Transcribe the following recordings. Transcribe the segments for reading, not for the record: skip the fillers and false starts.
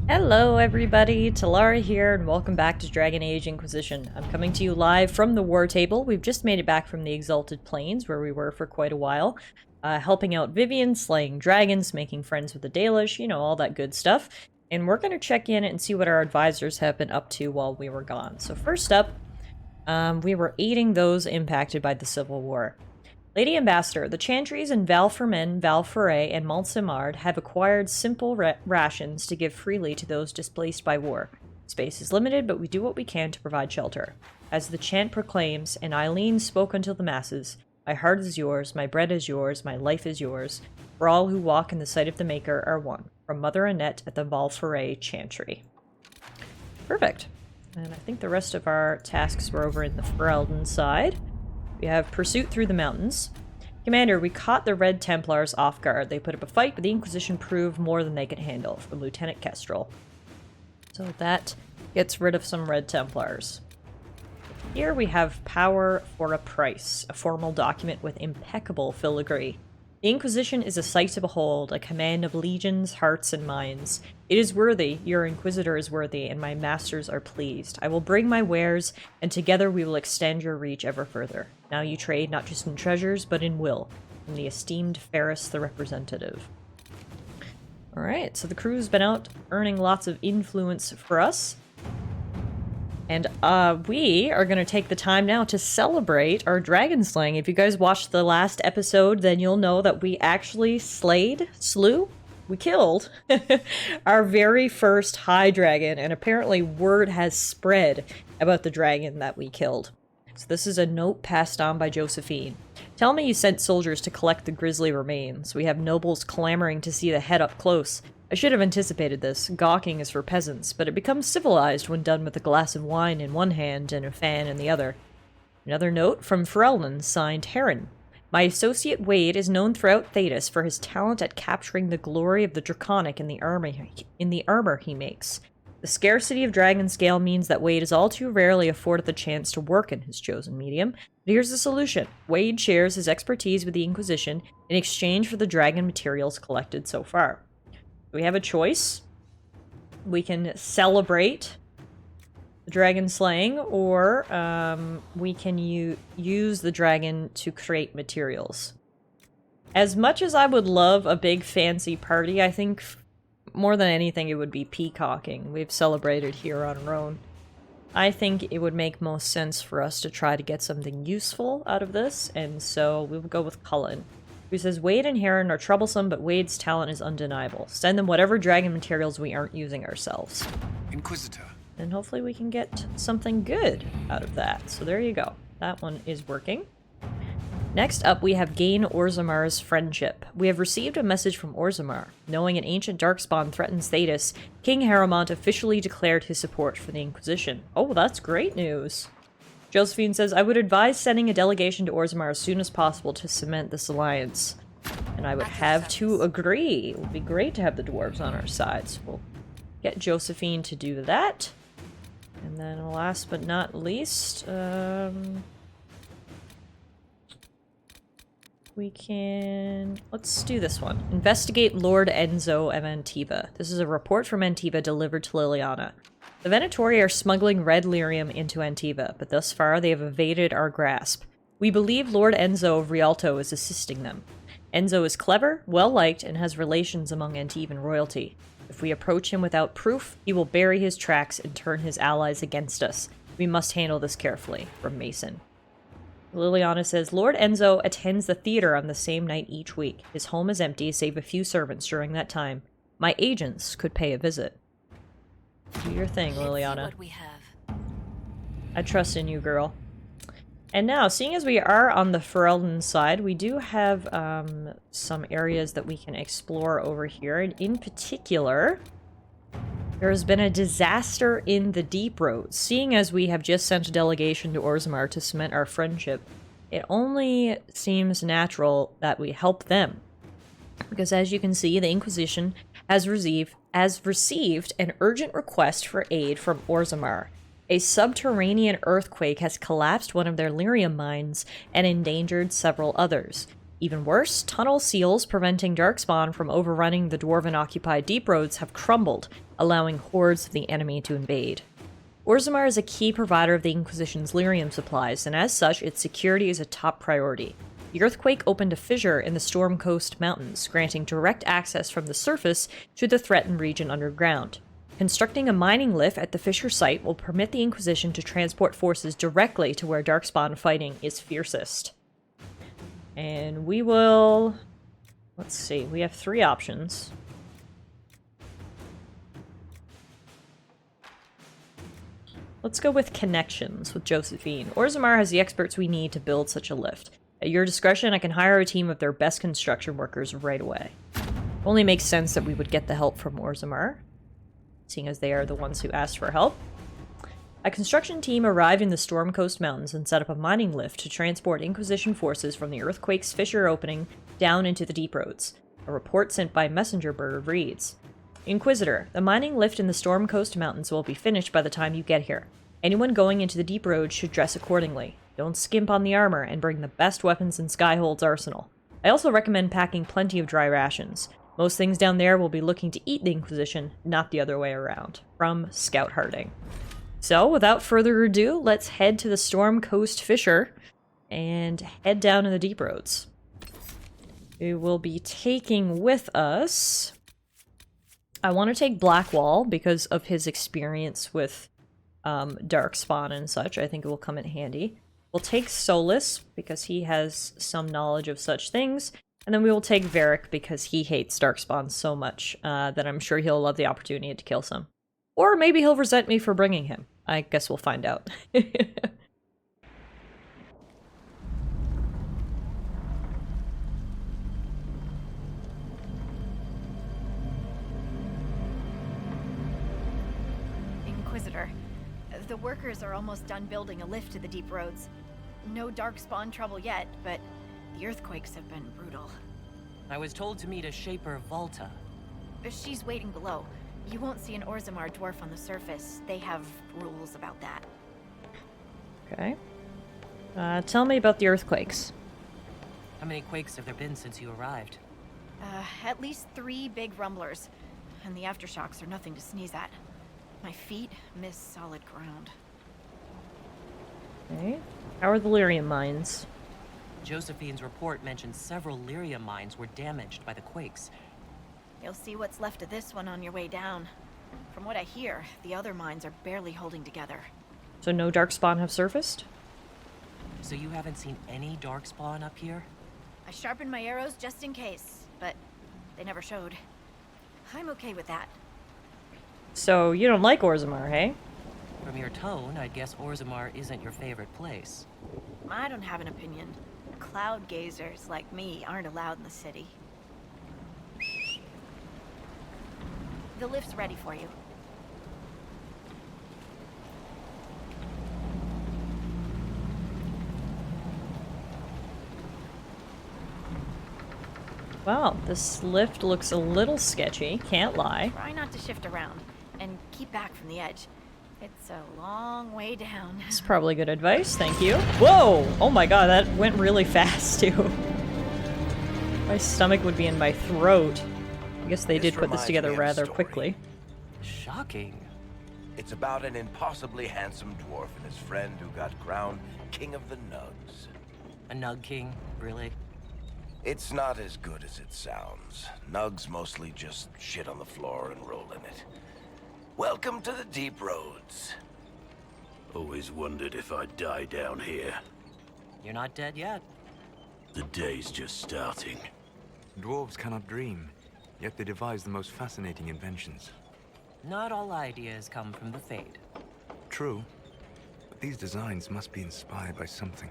Hello everybody, Tallara here, and welcome back to Dragon Age Inquisition. I'm coming to you live from the war table. We've just made it back from the Exalted Plains, where we were for quite a while, helping out Vivian, slaying dragons, making friends with the Dalish, you know, all that good stuff. And we're going to check in and see what our advisors have been up to while we were gone. So first up, we were aiding those impacted by the Civil War. Lady Ambassador, the Chantries in Val Fermen, Val Foret, and Montsemard have acquired simple rations to give freely to those displaced by war. Space is limited, but we do what we can to provide shelter. As the chant proclaims, and Eileen spoke unto the masses, my heart is yours, my bread is yours, my life is yours, for all who walk in the sight of the Maker are one. From Mother Annette at the Val Foret Chantry. Perfect. And I think the rest of our tasks were over in the Ferelden side. We have Pursuit Through the Mountains. Commander, we caught the Red Templars off guard. They put up a fight, but the Inquisition proved more than they could handle, from Lieutenant Kestrel. So that gets rid of some Red Templars. Here we have Power for a Price, a formal document with impeccable filigree. The Inquisition is a sight to behold, a command of legions, hearts, and minds. It is worthy, your Inquisitor is worthy, and my masters are pleased. I will bring my wares, and together we will extend your reach ever further. Now you trade not just in treasures, but in will. From the esteemed Ferris the Representative. Alright, so the crew's been out earning lots of influence for us. And we are going to take the time now to celebrate our dragon slaying. If you guys watched the last episode, then you'll know that we actually we killed our very first high dragon, and apparently word has spread about the dragon that we killed. So this is a note passed on by Josephine. Tell me you sent soldiers to collect the grisly remains. We have nobles clamoring to see the head up close. I should have anticipated this. Gawking is for peasants, but it becomes civilized when done with a glass of wine in one hand and a fan in the other. Another note from Ferelden, signed Heron. My associate Wade is known throughout Thedas for his talent at capturing the glory of the Draconic in the armor he makes. The scarcity of dragon scale means that Wade is all too rarely afforded the chance to work in his chosen medium. But here's the solution. Wade shares his expertise with the Inquisition in exchange for the dragon materials collected so far. We have a choice. We can celebrate the dragon slaying, or we can use the dragon to create materials. As much as I would love a big fancy party, I think more than anything it would be peacocking. We've celebrated here on Rhone. I think it would make most sense for us to try to get something useful out of this, and so we will go with Cullen, who says, Wade and Heron are troublesome, but Wade's talent is undeniable. Send them whatever dragon materials we aren't using ourselves. Inquisitor. And hopefully we can get something good out of that. So there you go. That one is working. Next up, we have Gain Orzamar's friendship. We have received a message from Orzammar. Knowing an ancient darkspawn threatens Thedas, King Harrowmont officially declared his support for the Inquisition. Oh, that's great news. Josephine says, I would advise sending a delegation to Orzammar as soon as possible to cement this alliance. And I would have to agree. It would be great to have the dwarves on our side. So we'll get Josephine to do that. And then last but not least, let's do this one. Investigate Lord Enzo of Antiva. This is a report from Antiva delivered to Liliana. The Venatori are smuggling red lyrium into Antiva, but thus far they have evaded our grasp. We believe Lord Enzo of Rialto is assisting them. Enzo is clever, well-liked, and has relations among Antivan royalty. If we approach him without proof, he will bury his tracks and turn his allies against us. We must handle this carefully. From Mason. Liliana says, Lord Enzo attends the theater on the same night each week. His home is empty, save a few servants during that time. My agents could pay a visit. Do your thing, Liliana. I trust in you, girl. And now, seeing as we are on the Ferelden side, we do have some areas that we can explore over here. And in particular, there has been a disaster in the Deep Roads. Seeing as we have just sent a delegation to Orzammar to cement our friendship, it only seems natural that we help them. Because as you can see, the Inquisition has received an urgent request for aid from Orzammar. A subterranean earthquake has collapsed one of their lyrium mines and endangered several others. Even worse, tunnel seals preventing darkspawn from overrunning the dwarven-occupied deep roads have crumbled, allowing hordes of the enemy to invade. Orzammar is a key provider of the Inquisition's lyrium supplies, and as such, its security is a top priority. The earthquake opened a fissure in the Storm Coast Mountains, granting direct access from the surface to the threatened region underground. Constructing a mining lift at the fissure site will permit the Inquisition to transport forces directly to where darkspawn fighting is fiercest. And we will... let's see, we have 3 options. Let's go with connections with Josephine. Orzammar has the experts we need to build such a lift. At your discretion, I can hire a team of their best construction workers right away. Only makes sense that we would get the help from Orzammar, seeing as they are the ones who asked for help. A construction team arrived in the Storm Coast Mountains and set up a mining lift to transport Inquisition forces from the earthquake's fissure opening down into the deep roads. A report sent by messenger bird reads, Inquisitor, the mining lift in the Storm Coast Mountains will be finished by the time you get here. Anyone going into the deep roads should dress accordingly. Don't skimp on the armor and bring the best weapons in Skyhold's arsenal. I also recommend packing plenty of dry rations. Most things down there will be looking to eat the Inquisition, not the other way around. From Scout Harding. So, without further ado, let's head to the Storm Coast Fissure and head down to the deep roads. We will be taking with us... I want to take Blackwall because of his experience with Darkspawn and such. I think it will come in handy. We'll take Solus because he has some knowledge of such things. And then we will take Varric because he hates Darkspawn so much that I'm sure he'll love the opportunity to kill some. Or maybe he'll resent me for bringing him. I guess we'll find out. Inquisitor, the workers are almost done building a lift to the deep roads. No darkspawn trouble yet, but the earthquakes have been brutal. I was told to meet a Shaper Volta. She's waiting below. You won't see an Orzammar dwarf on the surface. They have rules about that. Okay. Tell me about the earthquakes. How many quakes have there been since you arrived? At least 3 big rumblers. And the aftershocks are nothing to sneeze at. My feet miss solid ground. Okay. How are the lyrium mines? Josephine's report mentioned several lyrium mines were damaged by the quakes. You'll see what's left of this one on your way down. From what I hear, the other mines are barely holding together. So no darkspawn have surfaced? So you haven't seen any darkspawn up here? I sharpened my arrows just in case, but they never showed. I'm okay with that. So you don't like Orzammar, hey? From your tone, I'd guess Orzammar isn't your favorite place. I don't have an opinion. Cloud gazers like me aren't allowed in the city. The lift's ready for you. Wow, this lift looks a little sketchy, can't lie. Try not to shift around, and keep back from the edge. It's a long way down. That's probably good advice, thank you. Whoa! Oh my god, that went really fast, too. My stomach would be in my throat. I guess they did put this together rather quickly. Shocking. It's about an impossibly handsome dwarf and his friend who got crowned King of the Nugs. A Nug King, really? It's not as good as it sounds. Nugs mostly just shit on the floor and roll in it. Welcome to the deep roads. Always wondered if I'd die down here. You're not dead yet. The day's just starting. Dwarves cannot dream, yet they devise the most fascinating inventions. Not all ideas come from the Fade. True, but these designs must be inspired by something.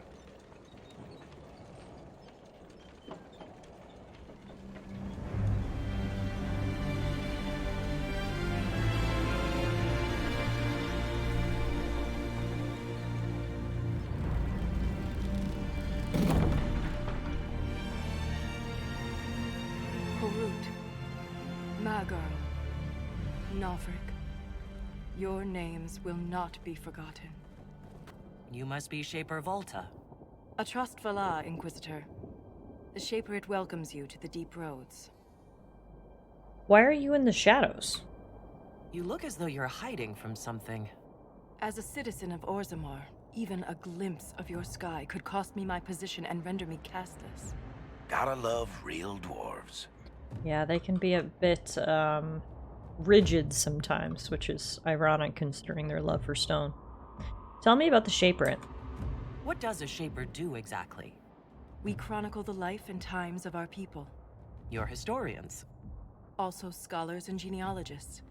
Nofric, your names will not be forgotten. You must be Shaper Volta. A Trustvala, Inquisitor. The Shaperit welcomes you to the deep roads. Why are you in the shadows? You look as though you're hiding from something. As a citizen of Orzammar, even a glimpse of your sky could cost me my position and render me castless. Gotta love real dwarves. Yeah, they can be a bit, rigid sometimes, which is ironic considering their love for stone. Tell me about the Shaperit. What does a Shaper do exactly? We chronicle the life and times of our people. You're historians. Also scholars and genealogists.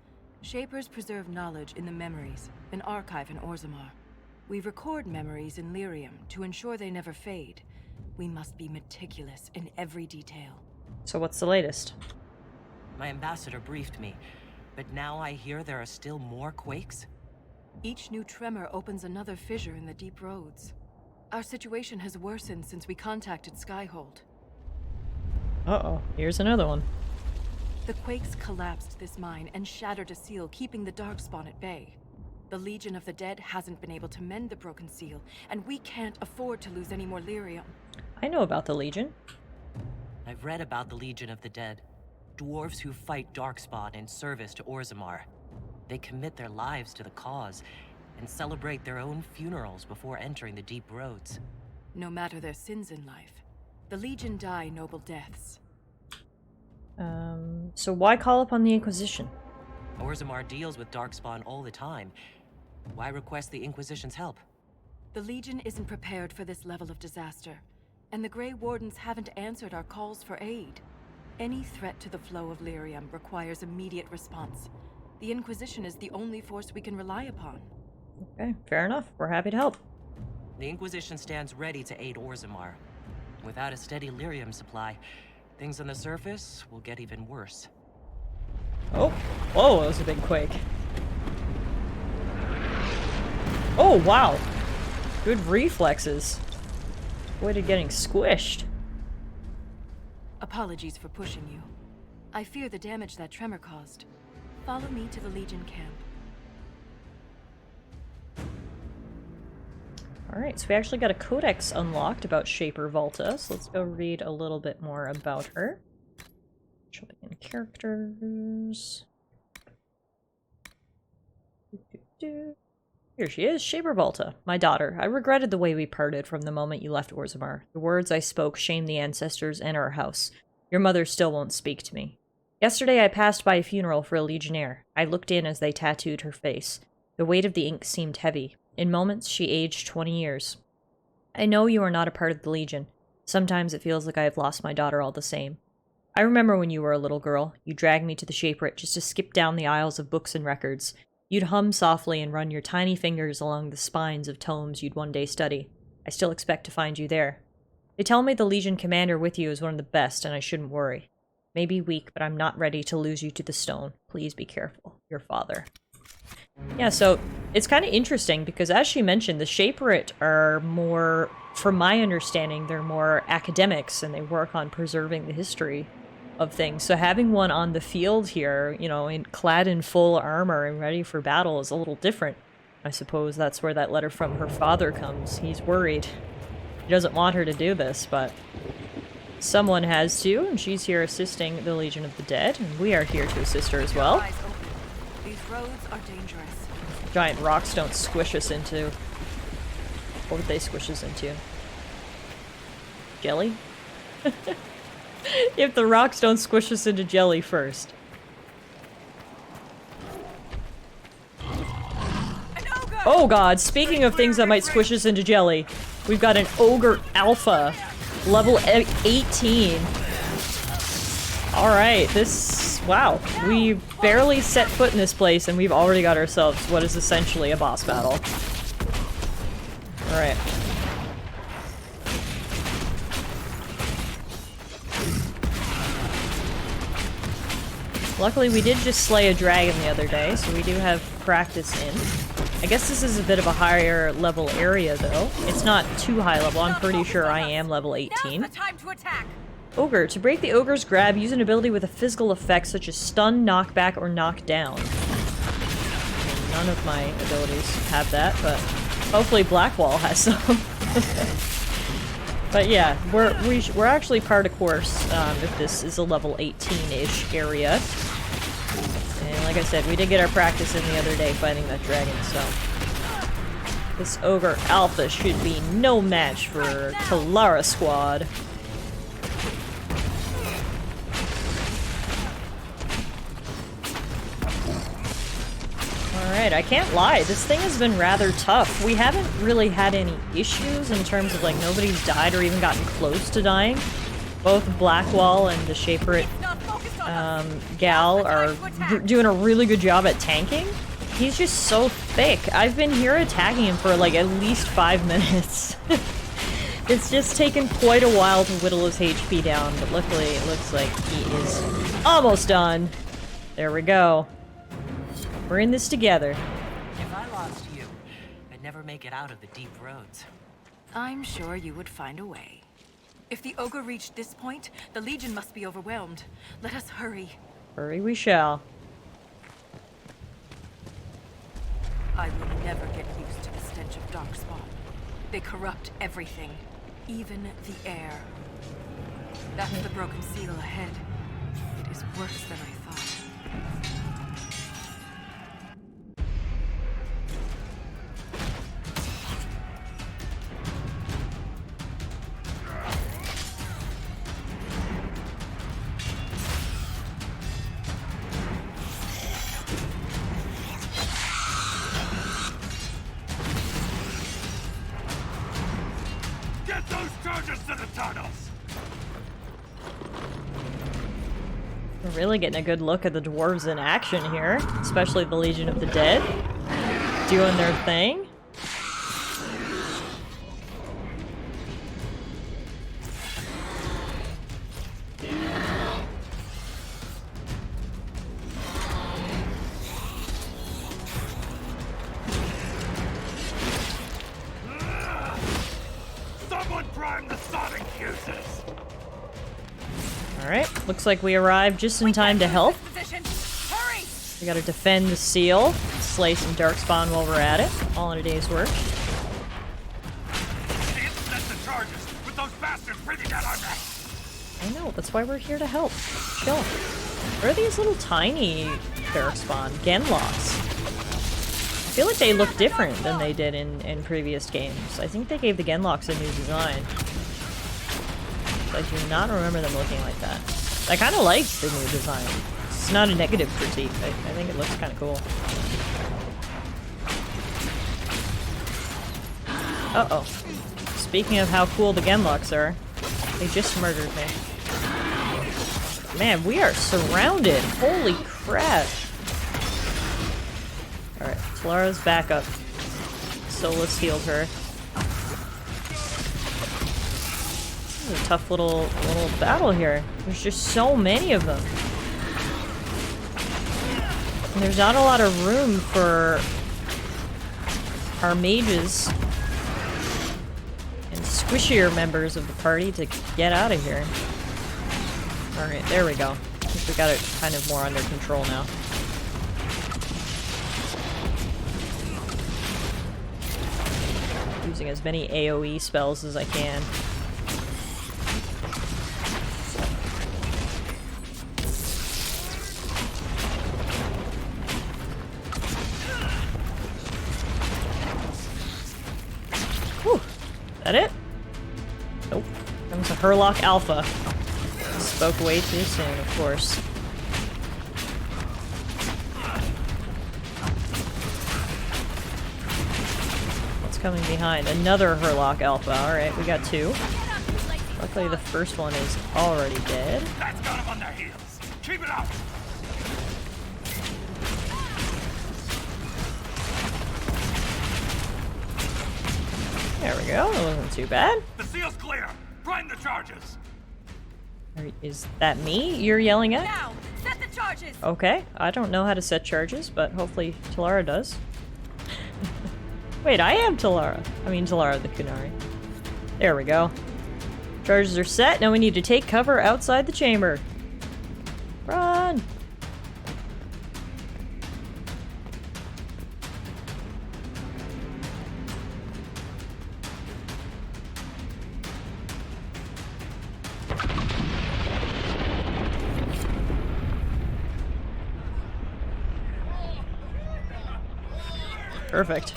Shapers preserve knowledge in the memories, an archive in Orzammar. We record memories in Lyrium to ensure they never fade. We must be meticulous in every detail. So what's the latest? My ambassador briefed me, but now I hear there are still more quakes? Each new tremor opens another fissure in the deep roads. Our situation has worsened since we contacted Skyhold. Uh-oh, here's another one. The quakes collapsed this mine and shattered a seal, keeping the Darkspawn at bay. The Legion of the Dead hasn't been able to mend the broken seal, and we can't afford to lose any more lyrium. I know about the Legion. I've read about the Legion of the Dead. Dwarves who fight Darkspawn in service to Orzammar. They commit their lives to the cause, and celebrate their own funerals before entering the deep roads. No matter their sins in life, the Legion die noble deaths. So why call upon the Inquisition? Orzammar deals with Darkspawn all the time. Why request the Inquisition's help? The Legion isn't prepared for this level of disaster, and the Grey Wardens haven't answered our calls for aid. Any threat to the flow of lyrium requires immediate response. The Inquisition is the only force we can rely upon. Okay, fair enough. We're happy to help. The Inquisition stands ready to aid Orzammar. Without a steady lyrium supply, things on the surface will get even worse. Oh, whoa, that was a big quake. Oh, wow. Good reflexes. Avoided getting squished. Apologies for pushing you. I fear the damage that tremor caused. Follow me to the Legion camp. Alright, so we actually got a codex unlocked about Shaper Volta, so let's go read a little bit more about her. She'll be in characters. Here she is, Shaper Volta, my daughter. I regretted the way we parted from the moment you left Orzammar. The words I spoke shamed the ancestors and our house. Your mother still won't speak to me. Yesterday I passed by a funeral for a legionnaire. I looked in as they tattooed her face. The weight of the ink seemed heavy. In moments, she aged 20 years. I know you are not a part of the Legion. Sometimes it feels like I have lost my daughter all the same. I remember when you were a little girl. You dragged me to the Shaperit just to skip down the aisles of books and records. You'd hum softly and run your tiny fingers along the spines of tomes you'd one day study. I still expect to find you there. They tell me the Legion commander with you is one of the best, and I shouldn't worry. Maybe weak, but I'm not ready to lose you to the stone. Please be careful. Your father. Yeah, so it's kind of interesting because, as she mentioned, the Shaperit are more, from my understanding, they're more academics and they work on preserving the history of things. So having one on the field here, you know, clad in full armor and ready for battle is a little different. I suppose that's where that letter from her father comes. He's worried. He doesn't want her to do this, but someone has to, and she's here assisting the Legion of the Dead, and we are here to assist her as well. These roads are dangerous. Giant rocks don't squish us into... What would they squish us into? Jelly? If the rocks don't squish us into jelly first. Oh god, speaking of things that might squish us into jelly, we've got an Ogre Alpha, level 18. Alright, this... Wow, we barely set foot in this place and we've already got ourselves what is essentially a boss battle. Alright. Luckily, we did just slay a dragon the other day, so we do have practice in. I guess this is a bit of a higher level area, though. It's not too high level. I'm pretty sure I am level 18. Ogre. To break the Ogre's grab, use an ability with a physical effect such as stun, knockback, or knockdown. None of my abilities have that, but hopefully Blackwall has some. But yeah, we're actually part of course if this is a level 18-ish area. And like I said, we did get our practice in the other day fighting that dragon, so this Ogre Alpha should be no match for Tallara squad. Alright, I can't lie, this thing has been rather tough. We haven't really had any issues in terms of like nobody's died or even gotten close to dying. Both Blackwall and the Shaperate gal are doing a really good job at tanking. He's just so thick. I've been here attacking him for like at least 5 minutes. It's just taken quite a while to whittle his HP down, but luckily it looks like he is almost done. There we go. We're in this together. If I lost you, I'd never make it out of the deep roads. I'm sure you would find a way. If the ogre reached this point, the Legion must be overwhelmed. Let us hurry. Hurry we shall. I will never get used to the stench of Darkspawn. They corrupt everything, even the air. That's the broken seal ahead. It is worse than I thought. Get those charges to the tunnels! We're really getting a good look at the dwarves in action here, especially the Legion of the Dead, doing their thing. Someone prime the sonic fuses! Alright, looks like we arrived just in time to help. Hurry! We gotta defend the seal, slay some darkspawn while we're at it. All in a day's work. Can't set the charges with those bastards breathing down our necks! I know, that's why we're here to help. Chill. Where are these little tiny darkspawn? Genlocks. I feel like they look different than they did in previous games. I think they gave the Genlocks a new design. I do not remember them looking like that. I kind of like the new design. It's not a negative critique. I think it looks kind of cool. Uh-oh. Speaking of how cool the Genlocks are, they just murdered me. Man, we are surrounded. Holy crap. Alright, Tallara's back up. Solus healed her. This is a tough little battle here. There's just so many of them. And there's not a lot of room for our mages and squishier members of the party to get out of here. Alright, there we go. I think we got it kind of more under control now. Using as many AoE spells as I can. Whew. Is that it? Nope. Comes a Herlock Alpha. Spoke way too soon, of course. What's coming behind? Another Herlock Alpha. Alright, we got two. Luckily the first one is already dead. That's got them on their heels! Keep it up! There we go. That wasn't too bad. The seal's clear! Prime the charges! Is that me you're yelling at? Now, set the charges! Okay, I don't know how to set charges, but hopefully Tallara does. Wait, I am Tallara. I mean Tallara the Kunari. There we go. Charges are set, now we need to take cover outside the chamber. Run! Perfect.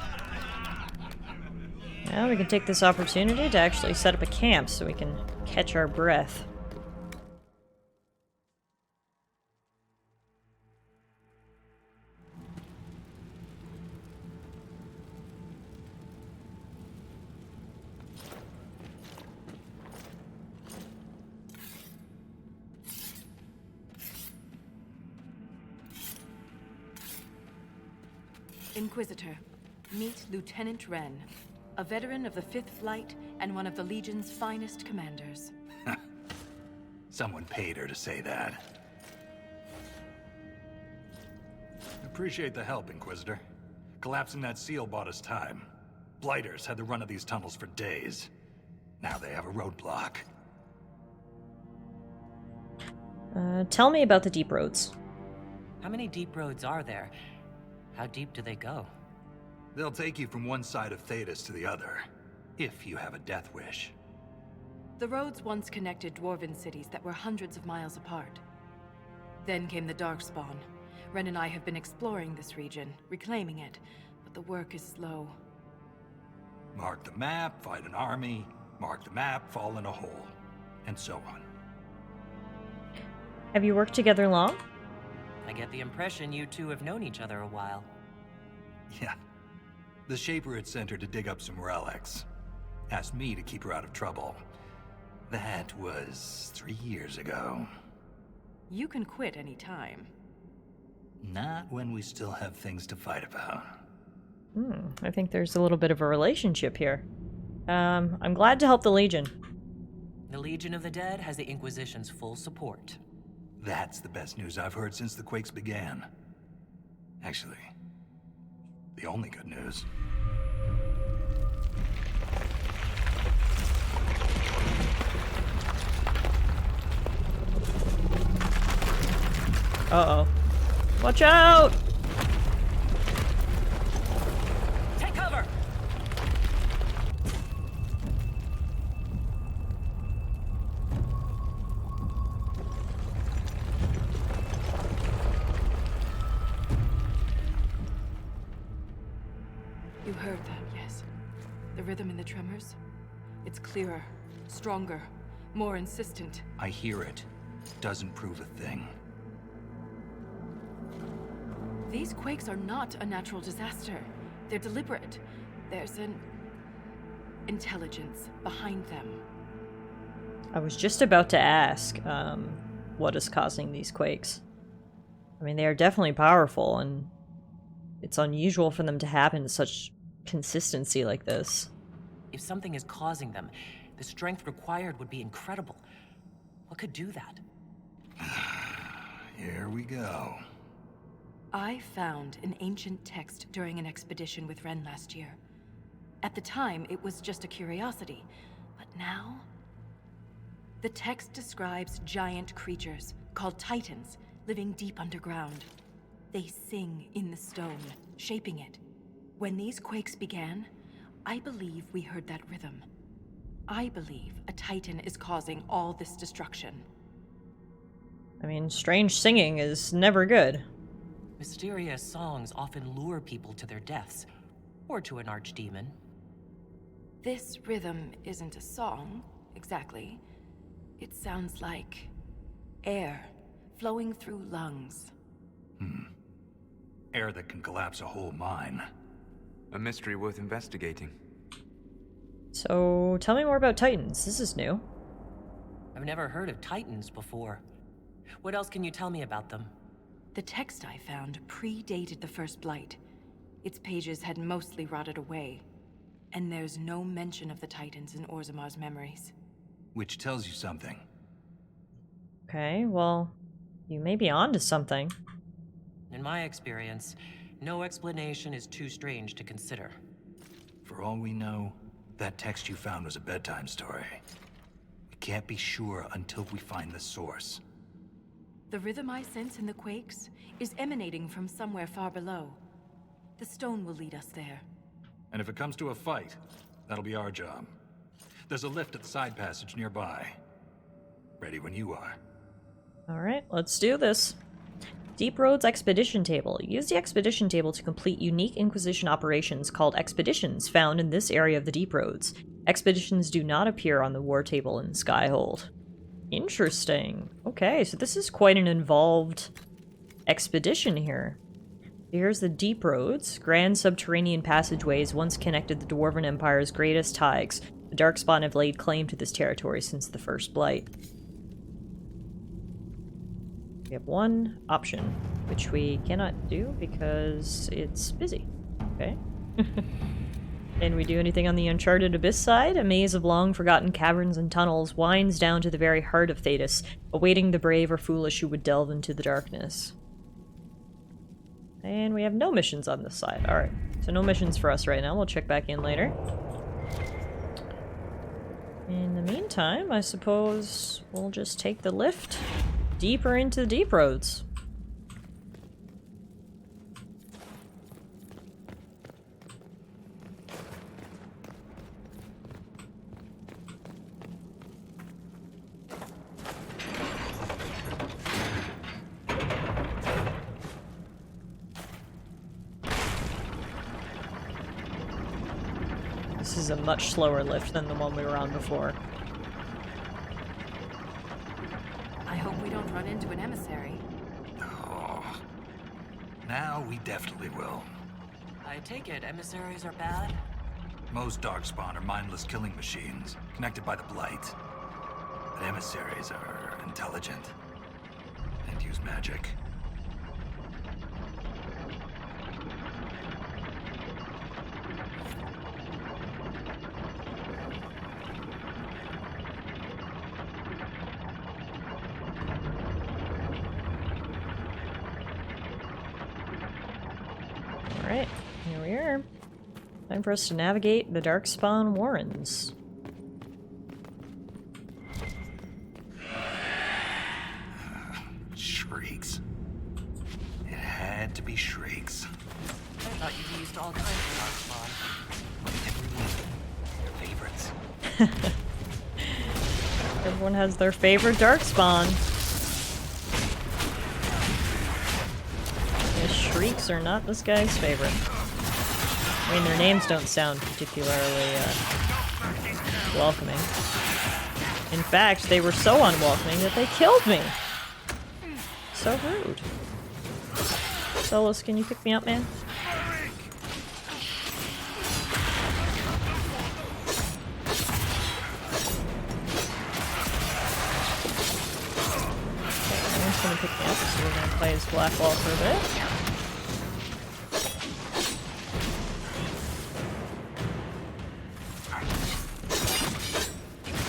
Now we can take this opportunity to actually set up a camp so we can catch our breath. Inquisitor, meet Lieutenant Wren, a veteran of the 5th Flight and one of the Legion's finest commanders. Someone paid her to say that. Appreciate the help, Inquisitor. Collapsing that seal bought us time. Blighters had the run of these tunnels for days. Now they have a roadblock. Tell me about the deep roads. How many deep roads are there? How deep do they go? They'll take you from one side of Thetis to the other, if you have a death wish. The roads once connected dwarven cities that were hundreds of miles apart. Then came the Darkspawn. Ren and I have been exploring this region, reclaiming it, but the work is slow. Mark the map, fight an army. Mark the map, fall in a hole. And so on. Have you worked together long? I get the impression you two have known each other a while. Yeah. The Shaper had sent her to dig up some relics. Asked me to keep her out of trouble. That was 3 years ago. You can quit any time. Not when we still have things to fight about. I think there's a little bit of a relationship here. I'm glad to help the Legion. The Legion of the Dead has the Inquisition's full support. That's the best news I've heard since the Quakes began. Actually, the only good news. Uh-oh. Watch out! Take cover! You heard that, yes? The rhythm in the tremors? It's clearer, stronger, more insistent. I hear it. Doesn't prove a thing. These quakes are not a natural disaster. They're deliberate. There's an intelligence behind them. I was just about to ask, what is causing these quakes? I mean, they are definitely powerful, and it's unusual for them to happen in such consistency like this. If something is causing them, the strength required would be incredible. What could do that? Here we go. I found an ancient text during an expedition with Ren last year. At the time, it was just a curiosity, but now... The text describes giant creatures, called Titans, living deep underground. They sing in the stone, shaping it. When these quakes began, I believe we heard that rhythm. I believe a Titan is causing all this destruction. I mean, strange singing is never good. Mysterious songs often lure people to their deaths, or to an archdemon. This rhythm isn't a song, exactly. It sounds like air flowing through lungs. Air that can collapse a whole mine. A mystery worth investigating. So, tell me more about Titans. This is new. I've never heard of Titans before. What else can you tell me about them? The text I found predated the First Blight. Its pages had mostly rotted away. And there's no mention of the Titans in Orzamar's memories. Which tells you something. Okay, well, you may be onto something. In my experience, no explanation is too strange to consider. For all we know, that text you found was a bedtime story. We can't be sure until we find the source. The rhythm I sense in the quakes is emanating from somewhere far below. The stone will lead us there. And if it comes to a fight, that'll be our job. There's a lift at the side passage nearby. Ready when you are. Alright, let's do this. Deep Roads Expedition Table. Use the Expedition Table to complete unique Inquisition operations called expeditions found in this area of the Deep Roads. Expeditions do not appear on the war table in Skyhold. Interesting. Okay, so this is quite an involved expedition here. Here's the Deep Roads. Grand subterranean passageways once connected the Dwarven Empire's greatest tides. The Darkspawn have laid claim to this territory since the First Blight. We have one option, which we cannot do because it's busy. Okay. Can we do anything on the Uncharted Abyss side? A maze of long-forgotten caverns and tunnels winds down to the very heart of Thedas, awaiting the brave or foolish who would delve into the darkness. And we have no missions on this side. Alright, so no missions for us right now. We'll check back in later. In the meantime, I suppose we'll just take the lift deeper into the Deep Roads. This is a much slower lift than the one we were on before. I hope we don't run into an emissary. Oh. Now we definitely will. I take it emissaries are bad? Most Darkspawn are mindless killing machines, connected by the Blight. But emissaries are intelligent and use magic. Alright, here we are. Time for us to navigate the Darkspawn Warrens. Shrieks. It had to be shrieks. I thought you used all kinds of Darkspawn. Everyone, their favorites. Everyone has their favorite Darkspawn. The Shrieks are not this guy's favorite. I mean, their names don't sound particularly welcoming. In fact, they were so unwelcoming that they killed me. So rude. Solus, can you pick me up, man? Someone's gonna pick me up, so we're gonna play as Black Wall for a bit.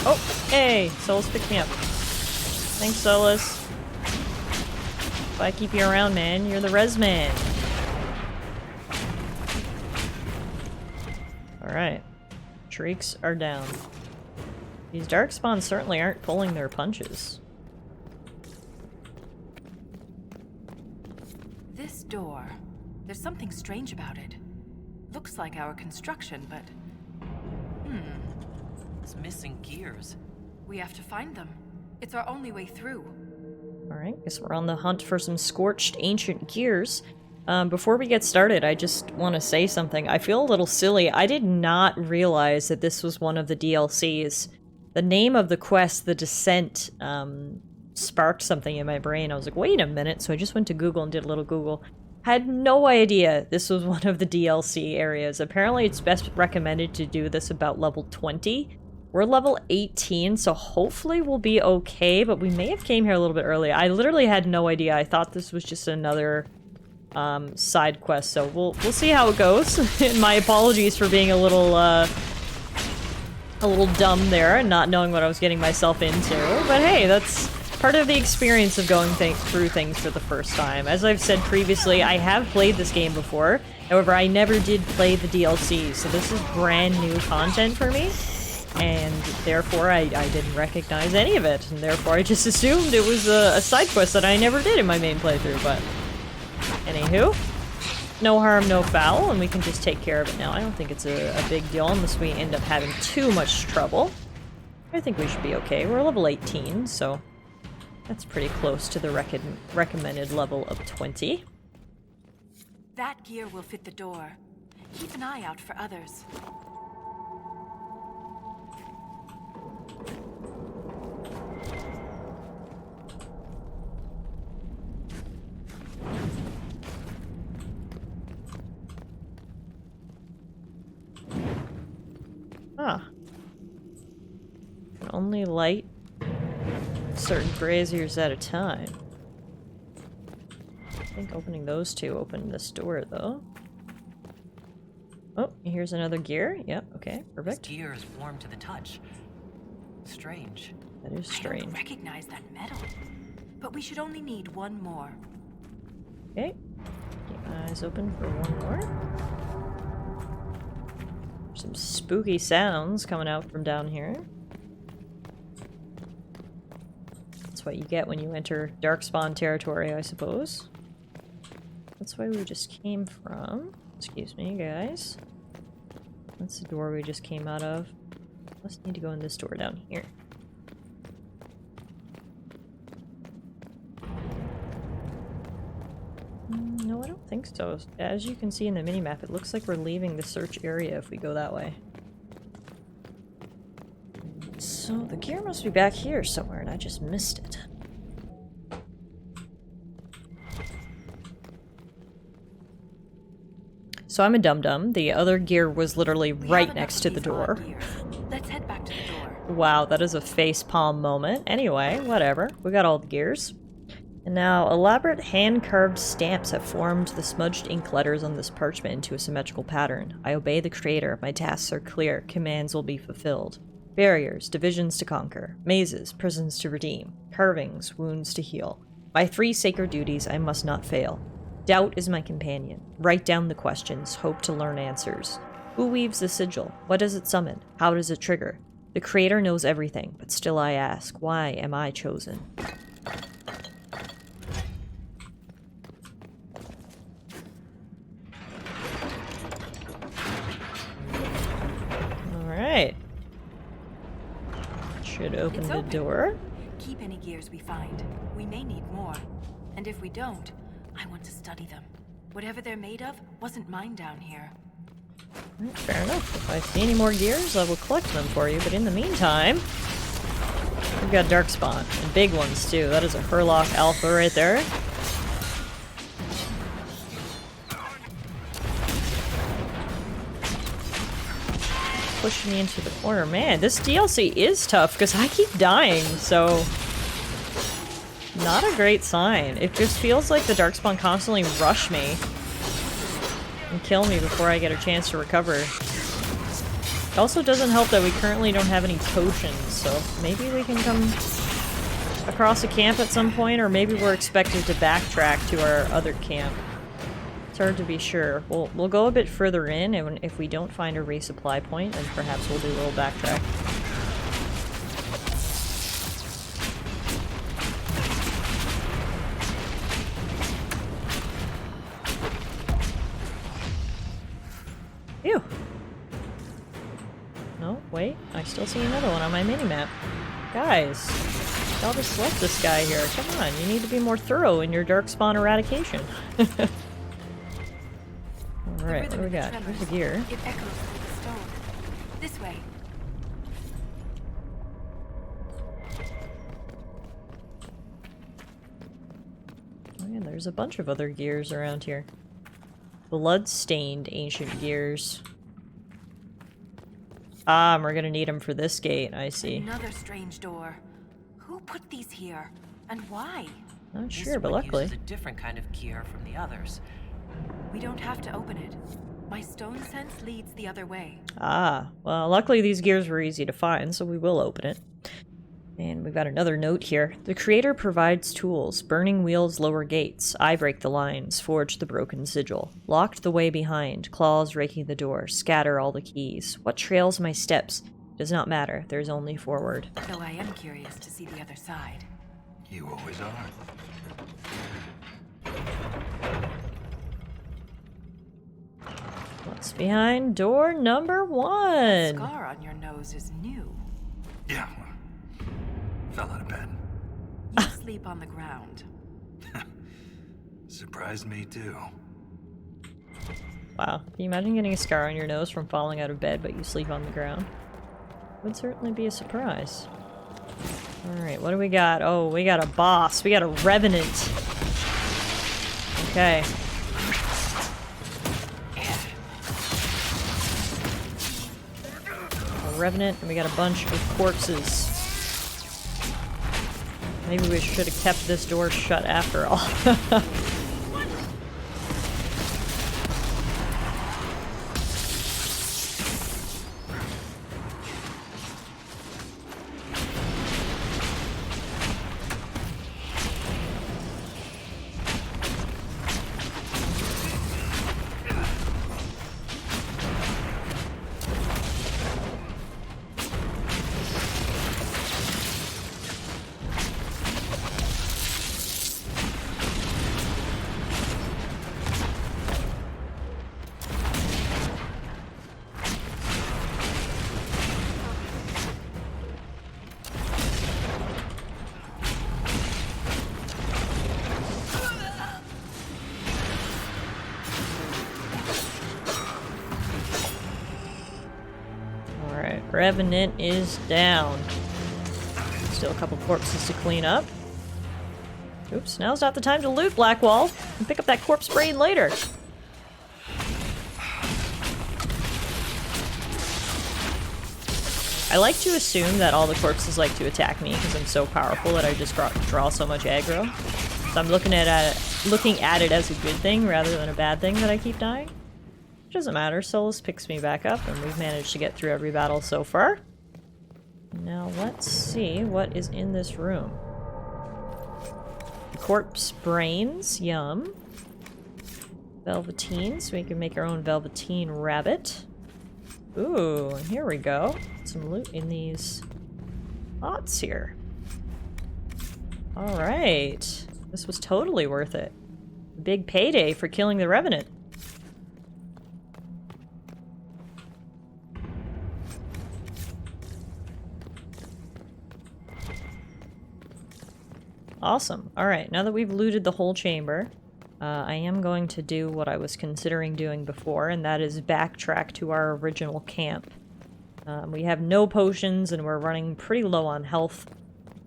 Oh, hey! Solus picked me up. Thanks, Solus. If I keep you around, man, you're the res man. Alright. Shrieks are down. These Darkspawns certainly aren't pulling their punches. This door. There's something strange about it. Looks like our construction, but... It's missing gears. We have to find them. It's our only way through. Alright, guess we're on the hunt for some scorched ancient gears. Before we get started, I just want to say something. I feel a little silly. I did not realize that this was one of the DLCs. The name of the quest, The Descent, sparked something in my brain. I was like, wait a minute. So I just went to Google and did a little Google. Had no idea this was one of the DLC areas. Apparently it's best recommended to do this about level 20. We're level 18, so hopefully we'll be okay, but we may have came here a little bit early. I literally had no idea. I thought this was just another side quest, so we'll see how it goes. And my apologies for being a little dumb there and not knowing what I was getting myself into. But hey, that's part of the experience of going through things for the first time. As I've said previously, I have played this game before. However, I never did play the DLC, so this is brand new content for me. And therefore, I didn't recognize any of it. And therefore, I just assumed it was a side quest that I never did in my main playthrough. But anywho, no harm, no foul, and we can just take care of it now. I don't think it's a big deal unless we end up having too much trouble. I think we should be okay. We're level 18, so That's pretty close to the recommended level of 20. That gear will fit the door. Keep an eye out for others. Ah. Can only light certain braziers at a time. I think opening those two opened this door, though. Oh, here's another gear. Yep, okay, This perfect. gear is warm to the touch. Strange. That is I strange. don't recognize that metal. But we should only need one more. Okay. Keep my eyes open for one more. Some spooky sounds coming out from down here. That's what you get when you enter Darkspawn territory, I suppose. That's why we just came from. Excuse me, guys. That's the door we just came out of. Let's need to go in this door down here. No, I don't think so. As you can see in the minimap, it looks like we're leaving the search area if we go that way. So the gear must be back here somewhere, and I just missed it. So I'm a dum-dum. The other gear was literally right next to the door. Let's head back to the door. Wow, that is a facepalm moment. Anyway, whatever. We got all the gears. And now, elaborate hand-carved stamps have formed the smudged ink letters on this parchment into a symmetrical pattern. I obey the Creator. My tasks are clear. Commands will be fulfilled. Barriers, divisions to conquer. Mazes, prisons to redeem. Carvings, wounds to heal. My 3 sacred duties I must not fail. Doubt is my companion. Write down the questions. Hope to learn answers. Who weaves the sigil? What does it summon? How does it trigger? The Creator knows everything, but still I ask, why am I chosen? Alright. Should open It's the open. door. Keep any gears we find. We may need more. And if we don't, I want to study them. Whatever they're made of wasn't mine down here. Alright, fair enough. If I see any more gears, I will collect them for you, but in the meantime, we've got Darkspawn, and big ones too. That is a Hurlock Alpha right there. Pushing me into the corner. Man, this DLC is tough because I keep dying, so not a great sign. It just feels like the Darkspawn constantly rush me and kill me before I get a chance to recover. It also doesn't help that we currently don't have any potions, so maybe we can come across a camp at some point, or maybe we're expected to backtrack to our other camp. It's hard to be sure. We'll go a bit further in, and if we don't find a resupply point, then perhaps we'll do a little backtrack. Phew. No, wait. I still see another one on my minimap. Guys, y'all just left this guy here. Come on, you need to be more thorough in your Darkspawn eradication. Alright, what do we got? Here's a gear. It echoes through the stone. This way. Oh yeah, there's a bunch of other gears around here. Blood-stained ancient gears. Ah, we're gonna need them for this gate, I see. Another strange door. Who put these here? And why? Not This sure, but one luckily. uses a different kind of gear from the others. We don't have to open it. My stone sense leads the other way. Ah, well, luckily these gears were easy to find, so we will open it. And we've got another note here. The Creator provides tools. Burning wheels lower gates. I break the lines. Forge the broken sigil. Locked the way behind. Claws raking the door. Scatter all the keys. What trails my steps? Does not matter. There's only forward. Though I am curious to see the other side. You always are. What's behind door number 1? Scar on your nose is new. Yeah. Fell out of bed. Useless. sleep on the ground. Surprised me too. Wow. Can you imagine getting a scar on your nose from falling out of bed, but you sleep on the ground? Would certainly be a surprise. Alright, what do we got? Oh, we got a boss. We got a revenant. Okay. A revenant, and we got a bunch of corpses. Maybe we should have kept this door shut after all. Revenant is down. Still a couple corpses to clean up. Oops, now's not the time to loot, Blackwall. And pick up that corpse brain later. I like to assume that all the corpses like to attack me because I'm so powerful that I just draw so much aggro. So I'm looking at it as a good thing rather than a bad thing that I keep dying. Doesn't matter, Solus picks me back up, and we've managed to get through every battle so far. Now let's see what is in this room. Corpse brains, yum. Velveteen, so we can make our own velveteen rabbit. Ooh, and here we go. Some loot in these pots here. Alright. This was totally worth it. Big payday for killing the Revenant. Awesome. Alright, now that we've looted the whole chamber, I am going to do what I was considering doing before, and that is backtrack to our original camp. We have no potions, and we're running pretty low on health.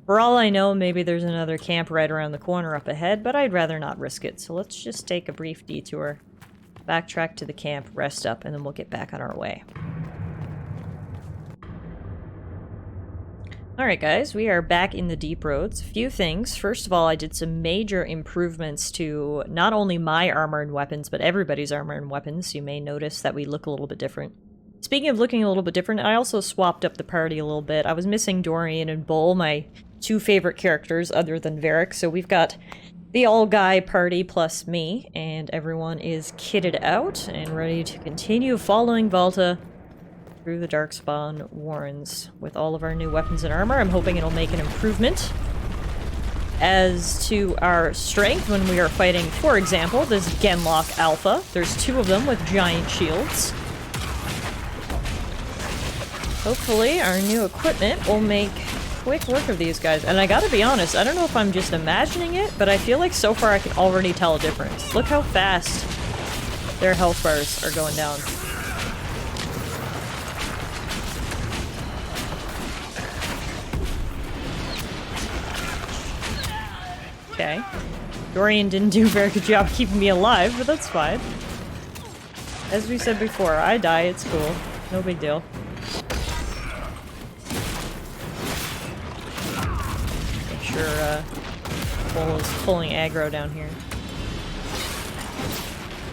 For all I know, maybe there's another camp right around the corner up ahead, but I'd rather not risk it, so let's just take a brief detour, backtrack to the camp, rest up, and then we'll get back on our way. Alright guys, we are back in the deep roads. A few things. First of all, I did some major improvements to not only my armor and weapons, but everybody's armor and weapons. You may notice that we look a little bit different. Speaking of looking a little bit different, I also swapped up the party a little bit. I was missing Dorian and Bull, my two favorite characters other than Varric, so we've got the all-guy party plus me, and everyone is kitted out and ready to continue following Volta through the Darkspawn Warrens with all of our new weapons and armor. I'm hoping it'll make an improvement. As to our strength when we are fighting, for example, this Genlock Alpha. There's two of them with giant shields. Hopefully our new equipment will make quick work of these guys. And I gotta be honest, I don't know if I'm just imagining it, but I feel like so far I can already tell a difference. Look how fast their health bars are going down. Okay. Dorian didn't do a very good job keeping me alive, but that's fine. As we said before, I die, it's cool. No big deal. Make sure, Bull is pulling aggro down here.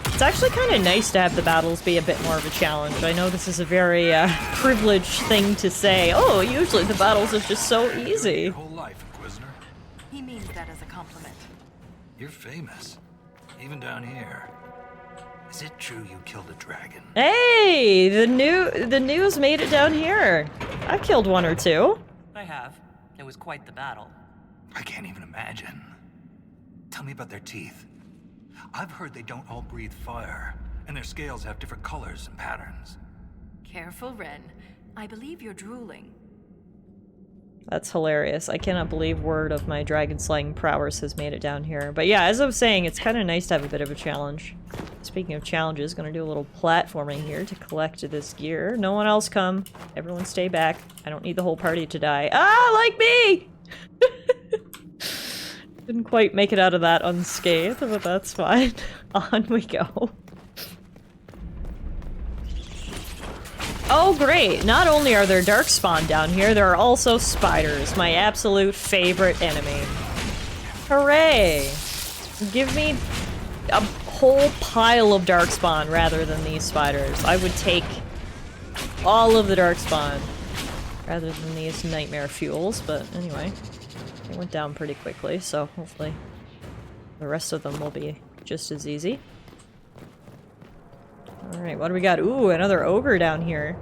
It's actually kind of nice to have the battles be a bit more of a challenge. I know this is a very, privileged thing to say. Oh, usually the battles are just so easy. Your whole life, Inquisitor. He means that as a compliment. You're famous, even down here. Is it true you killed a dragon? Hey! The news made it down here. I killed one or two. I have. It was quite the battle. I can't even imagine. Tell me about their teeth. I've heard they don't all breathe fire, and their scales have different colors and patterns. Careful, Ren. I believe you're drooling. That's hilarious. I cannot believe word of my dragon slaying prowess has made it down here. But yeah, as I was saying, it's kind of nice to have a bit of a challenge. Speaking of challenges, gonna do a little platforming here to collect this gear. No one else come. Everyone stay back. I don't need the whole party to die. Ah, like me! Didn't quite make it out of that unscathed, but that's fine. On we go. Oh great, not only are there darkspawn down here, there are also spiders, my absolute favorite enemy. Hooray! Give me a whole pile of darkspawn rather than these spiders. I would take all of the darkspawn rather than these nightmare fuels, but anyway. They went down pretty quickly, so hopefully the rest of them will be just as easy. Alright, what do we got? Ooh, another ogre down here.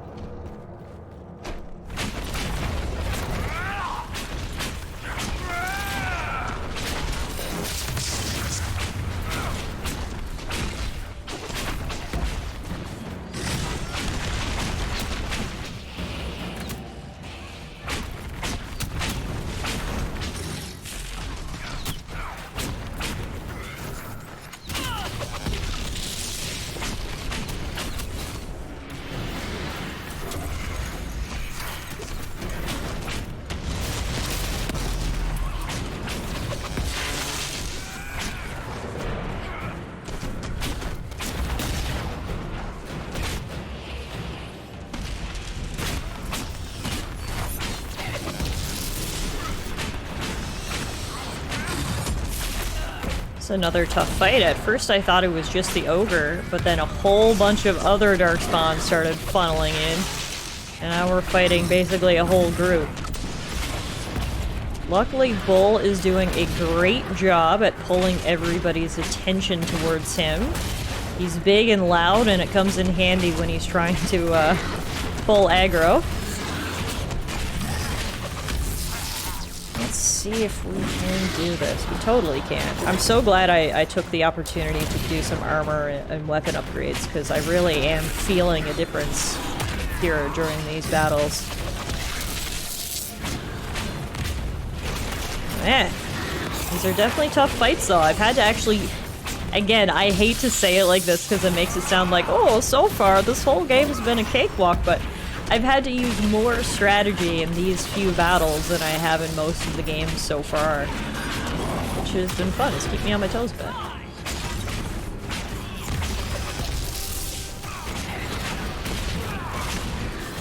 It's another tough fight. At first I thought it was just the ogre, but then a whole bunch of other darkspawn started funneling in. And now we're fighting basically a whole group. Luckily, Bull is doing a great job at pulling everybody's attention towards him. He's big and loud, and it comes in handy when he's trying to pull aggro. Let's see if we can do this. We totally can. I'm so glad I took the opportunity to do some armor and weapon upgrades, because I really am feeling a difference here during these battles. Man, these are definitely tough fights though. I've had to actually, again, I hate to say it like this because it makes it sound like, oh, so far this whole game has been a cakewalk, but I've had to use more strategy in these few battles than I have in most of the games so far, which has been fun. It's kept me on my toes a bit.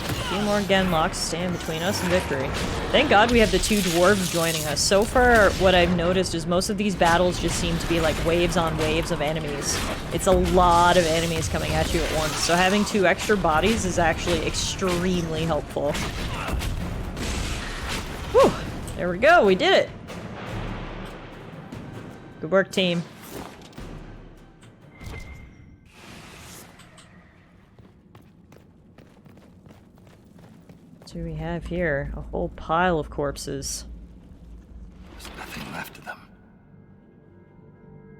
A few more Genlocks stand between us and victory. Thank God we have the two dwarves joining us. So far, what I've noticed is most of these battles just seem to be like waves on waves of enemies. It's a lot of enemies coming at you at once, so having two extra bodies is actually extremely helpful. Whew! There we go, we did it! Good work, team. What do we have here? A whole pile of corpses. There's nothing left of them.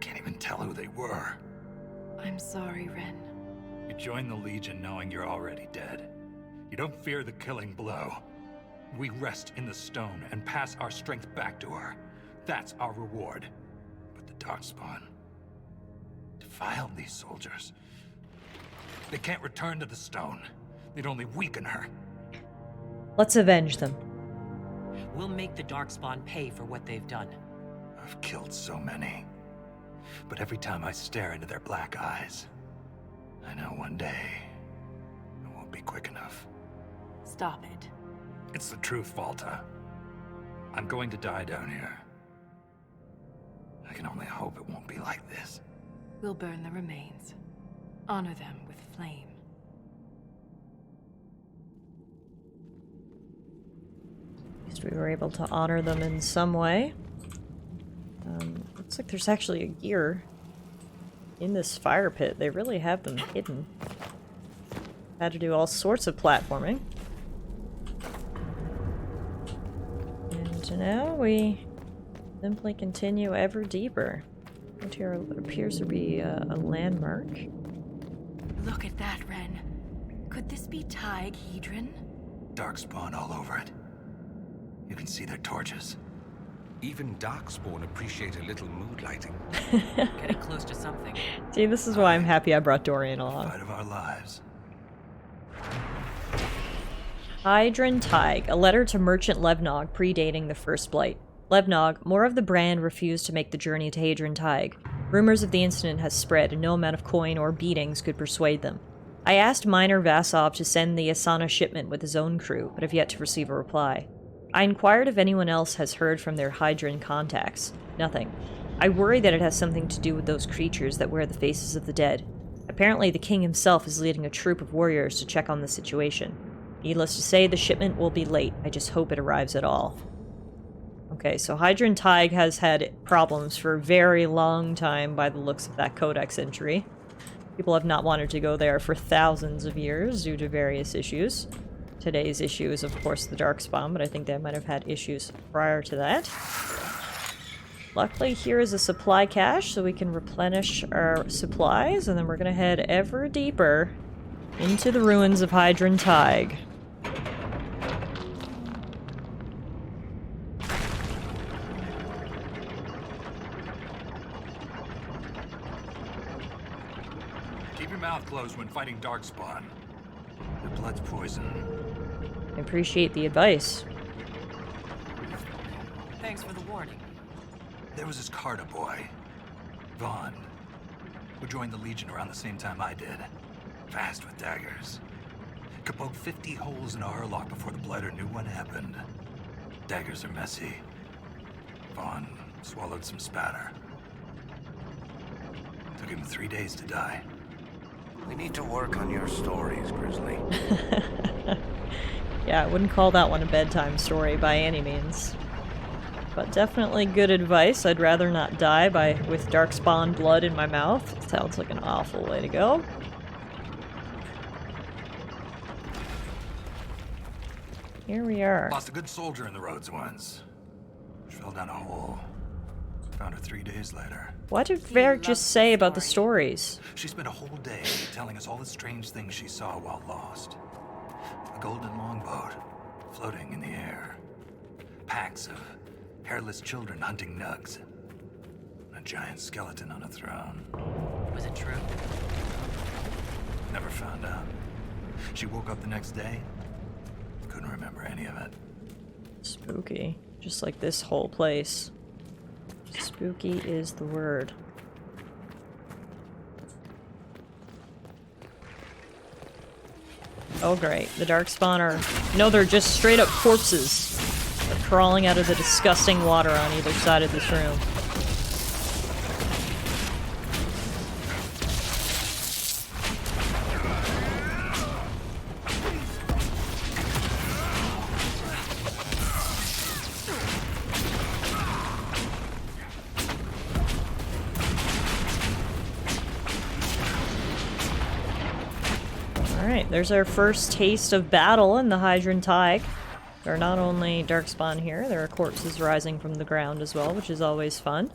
Can't even tell who they were. I'm sorry, Ren. You join the Legion knowing you're already dead. You don't fear the killing blow. We rest in the stone and pass our strength back to her. That's our reward. But the Darkspawn defiled these soldiers. They can't return to the stone. They'd only weaken her. Let's avenge them. We'll make the Darkspawn pay for what they've done. I've killed so many. But every time I stare into their black eyes, I know one day it won't be quick enough. Stop it. It's the truth, Volta. I'm going to die down here. I can only hope it won't be like this. We'll burn the remains. Honor them with flame. At least we were able to honor them in some way. Looks like there's actually a gear in this fire pit. They really have them hidden. Had to do all sorts of platforming. And now we simply continue ever deeper. Right here appears to be a landmark. Look at that, Ren. Could this be Tig Hedron? Darkspawn all over it. You can see their torches. Even Darkspawn appreciate a little mood lighting. Getting close to something. See, this is why I'm happy I brought Dorian along. Fight of our lives. Hydron Tig, a letter to Merchant Levnog predating the First Blight. Levnog, more of the brand refused to make the journey to Hadron Tig. Rumors of the incident has spread, and no amount of coin or beatings could persuade them. I asked Miner Vasov to send the Asana shipment with his own crew, but have yet to receive a reply. I inquired if anyone else has heard from their Hydron contacts. Nothing. I worry that it has something to do with those creatures that wear the faces of the dead. Apparently the king himself is leading a troop of warriors to check on the situation. Needless to say, the shipment will be late. I just hope it arrives at all. Okay, so Hydron Tig has had problems for a very long time by the looks of that codex entry. People have not wanted to go there for thousands of years due to various issues. Today's issue is, of course, the Darkspawn, but I think they might have had issues prior to that. Luckily, here is a supply cache, so we can replenish our supplies, and then we're going to head ever deeper into the ruins of Hydron Tig. Keep your mouth closed when fighting Darkspawn. Their blood's poison. I appreciate the advice. Thanks for the warning. There was this Carter boy, Vaughn, who joined the Legion around the same time I did. Fast with daggers. Could poke 50 holes in a Hurlock before the Blighter knew what happened. Daggers are messy. Vaughn swallowed some spatter. Took him 3 days to die. We need to work on your stories, Grizzly. Yeah, I wouldn't call that one a bedtime story by any means. But definitely good advice. I'd rather not die with Darkspawn blood in my mouth. Sounds like an awful way to go. Here we are. Lost a good soldier in the roads once. She fell down a hole. Found her 3 days later. What did Varric just say about the stories? She spent a whole day telling us all the strange things she saw while lost. A golden longboat floating in the air. Packs of hairless children hunting nugs. A giant skeleton on a throne. Was it true? Never found out. She woke up the next day. Couldn't remember any of it. Spooky. Just like this whole place. Spooky is the word. Oh great, the Darkspawn are... No, they're just straight up corpses. They're crawling out of the disgusting water on either side of this room. Alright, there's our first taste of battle in the Hydron Tig. There are not only Darkspawn here, there are corpses rising from the ground as well, which is always fun.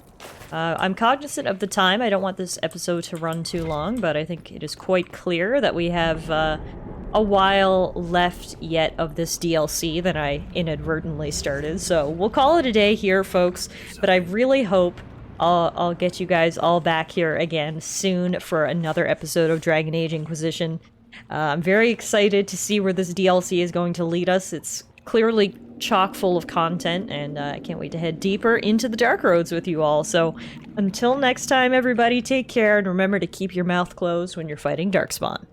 I'm cognizant of the time. I don't want this episode to run too long, but I think it is quite clear that we have a while left yet of this DLC that I inadvertently started. So we'll call it a day here, folks, but I really hope I'll get you guys all back here again soon for another episode of Dragon Age Inquisition. I'm very excited to see where this DLC is going to lead us. It's clearly chock full of content, and I can't wait to head deeper into the Dark Roads with you all. So until next time, everybody, take care, and remember to keep your mouth closed when you're fighting Darkspawn.